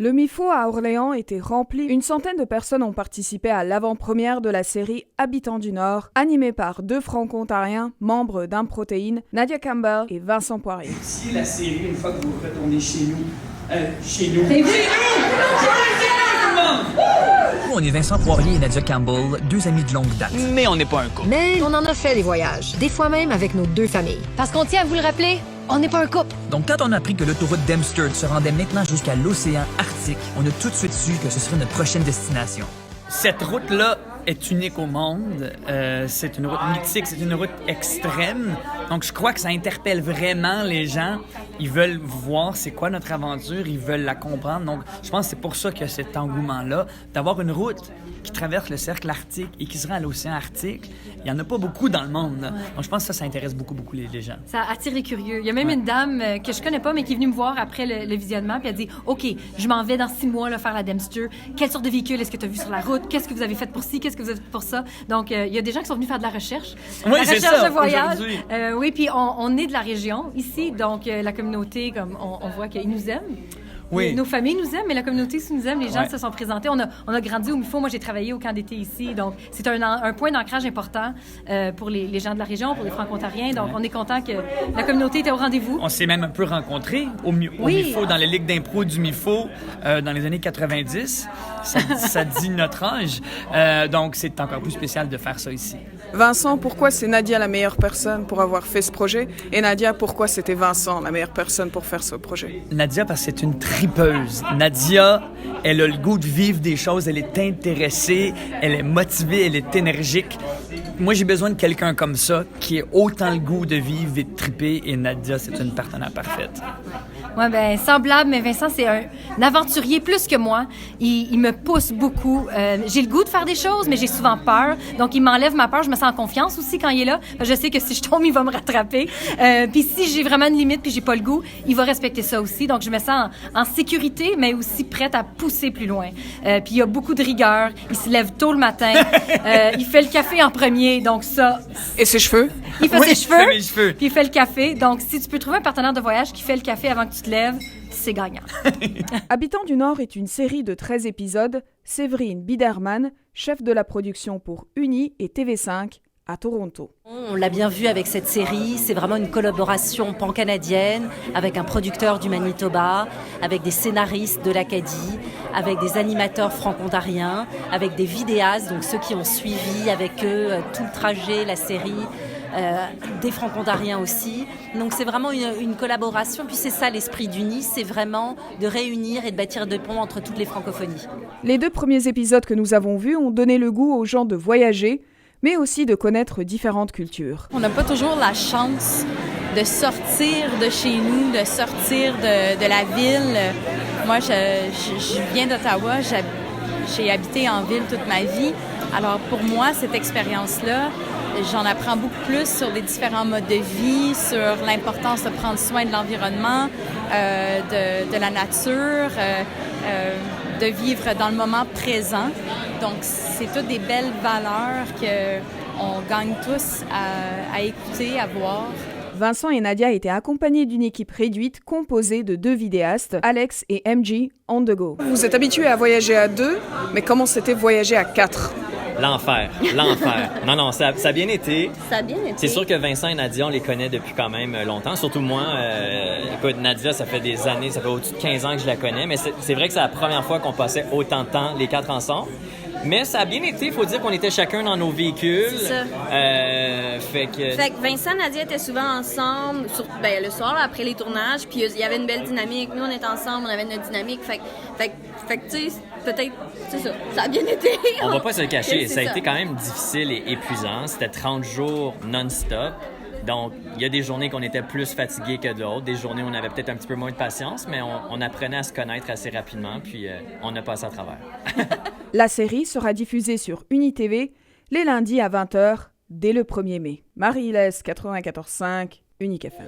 Le MIFO à Orléans était rempli. Une centaine de personnes ont participé à l'avant-première de la série Habitants du Nord, animée par deux franco-ontariens, membres d'Improtéine, Nadia Campbell et Vincent Poirier. Si la série, une fois que vous retournez chez nous... Chez nous! On est Vincent Poirier et Nadia Campbell, deux amis de longue date. Mais on n'est pas un couple. Mais on en a fait des voyages, des fois même avec nos deux familles. Parce qu'on tient à vous le rappeler, on n'est pas un couple. Donc quand on a appris que l'autoroute Dempster se rendait maintenant jusqu'à l'océan Arctique, on a tout de suite su que ce serait notre prochaine destination. Cette route-là est unique au monde. C'est une route mythique, c'est une route extrême. Donc, je crois que ça interpelle vraiment les gens. Ils veulent voir c'est quoi notre aventure, ils veulent la comprendre. Donc, je pense que c'est pour ça qu'il y a cet engouement-là, d'avoir une route qui traverse le cercle arctique et qui se rend à l'océan Arctique. Il n'y en a pas beaucoup dans le monde. Là. Donc, je pense que ça intéresse beaucoup les gens. Ça attire les curieux. Il y a même une dame que je connais pas, mais qui est venue me voir après le visionnement, puis elle dit « OK, je m'en vais dans 6 mois là, faire la Dempster. Quelle sorte de véhicule est-ce que tu as vu sur la route? Qu'est-ce que vous avez fait pour ci? Qu'est-ce que vous avez fait pour ça? » Donc, il y a des gens qui sont venus faire de la recherche. Oui, la c'est recherche ça, de voyage. Oui, puis on est de la région ici, donc la communauté, comme on voit qu'ils nous aiment. Oui. Nos familles nous aiment, mais la communauté aussi nous aime. Les gens se sont présentés. On a grandi au MIFO. Moi, j'ai travaillé au camp d'été ici. Donc, c'est un point d'ancrage important pour les gens de la région, pour les Franco-Ontariens. Donc, on est content que la communauté était au rendez-vous. On s'est même un peu rencontrés au MIFO, dans les ligues d'impro du MIFO, dans les années 90. Ça dit notre âge. Donc, c'est encore plus spécial de faire ça ici. Vincent, pourquoi c'est Nadia la meilleure personne pour avoir fait ce projet? Et Nadia, pourquoi c'était Vincent la meilleure personne pour faire ce projet? Nadia, parce que c'est une tripeuse. Nadia, elle a le goût de vivre des choses, elle est intéressée, elle est motivée, elle est énergique. Moi, j'ai besoin de quelqu'un comme ça, qui ait autant le goût de vivre et de triper, et Nadia, c'est une partenaire parfaite. Oui, bien, semblable, mais Vincent, c'est un aventurier plus que moi. Il me pousse beaucoup. J'ai le goût de faire des choses, mais j'ai souvent peur. Donc, il m'enlève ma peur. Je me sens en confiance aussi quand il est là. Je sais que si je tombe, il va me rattraper. Puis si j'ai vraiment une limite puis j'ai pas le goût, il va respecter ça aussi. Donc, je me sens en sécurité, mais aussi prête à pousser plus loin. Puis il a beaucoup de rigueur. Il se lève tôt le matin. Il fait le café en premier. Donc, ça... Et ses cheveux? Il fait ses cheveux. Il fait mes cheveux. Puis il fait le café. Donc, si tu peux trouver un partenaire de voyage qui fait le café avant que tu te lèves, c'est gagnant. Habitants du Nord est une série de 13 épisodes. Séverine Biderman, chef de la production pour Uni et TV5 à Toronto. On l'a bien vu avec cette série, c'est vraiment une collaboration pan-canadienne avec un producteur du Manitoba, avec des scénaristes de l'Acadie, avec des animateurs franco-ontariens, avec des vidéastes, donc ceux qui ont suivi avec eux tout le trajet, la série, des franco-ontariens aussi. Donc c'est vraiment une collaboration, puis c'est ça l'esprit d'Uni, c'est vraiment de réunir et de bâtir des ponts entre toutes les francophonies. Les 2 premiers épisodes que nous avons vus ont donné le goût aux gens de voyager, mais aussi de connaître différentes cultures. On n'a pas toujours la chance de sortir de chez nous, de sortir de la ville. Moi, je viens d'Ottawa, j'ai habité en ville toute ma vie. Alors pour moi, cette expérience-là, j'en apprends beaucoup plus sur les différents modes de vie, sur l'importance de prendre soin de l'environnement, de la nature, de vivre dans le moment présent. Donc, c'est toutes des belles valeurs qu'on gagne tous à écouter, à voir. Vincent et Nadia étaient accompagnés d'une équipe réduite composée de 2 vidéastes, Alex et MG on the go. Vous êtes habitués à voyager à 2, mais comment c'était voyager à 4? L'enfer. Non, ça a bien été. Ça a bien été. C'est sûr que Vincent et Nadia, on les connaît depuis quand même longtemps. Surtout moi. Écoute, Nadia, ça fait des années, ça fait au-dessus de 15 ans que je la connais. Mais c'est vrai que c'est la première fois qu'on passait autant de temps, les 4 ensemble. Mais ça a bien été. Il faut dire qu'on était chacun dans nos véhicules. C'est ça. Fait que Vincent et Nadia étaient souvent ensemble, le soir, là, après les tournages. Puis il y avait une belle dynamique. Nous, on était ensemble, on avait notre dynamique. Fait que tu sais, peut-être, c'est ça. Ça a bien été. On va pas se le cacher. Ça a été quand même difficile et épuisant. C'était 30 jours non-stop. Donc, il y a des journées qu'on était plus fatigués que d'autres, des journées où on avait peut-être un petit peu moins de patience, mais on apprenait à se connaître assez rapidement, puis on a passé à travers. La série sera diffusée sur UniTV les lundis à 20h dès le 1er mai. Marie-Hélène, 94.5, Unique FM.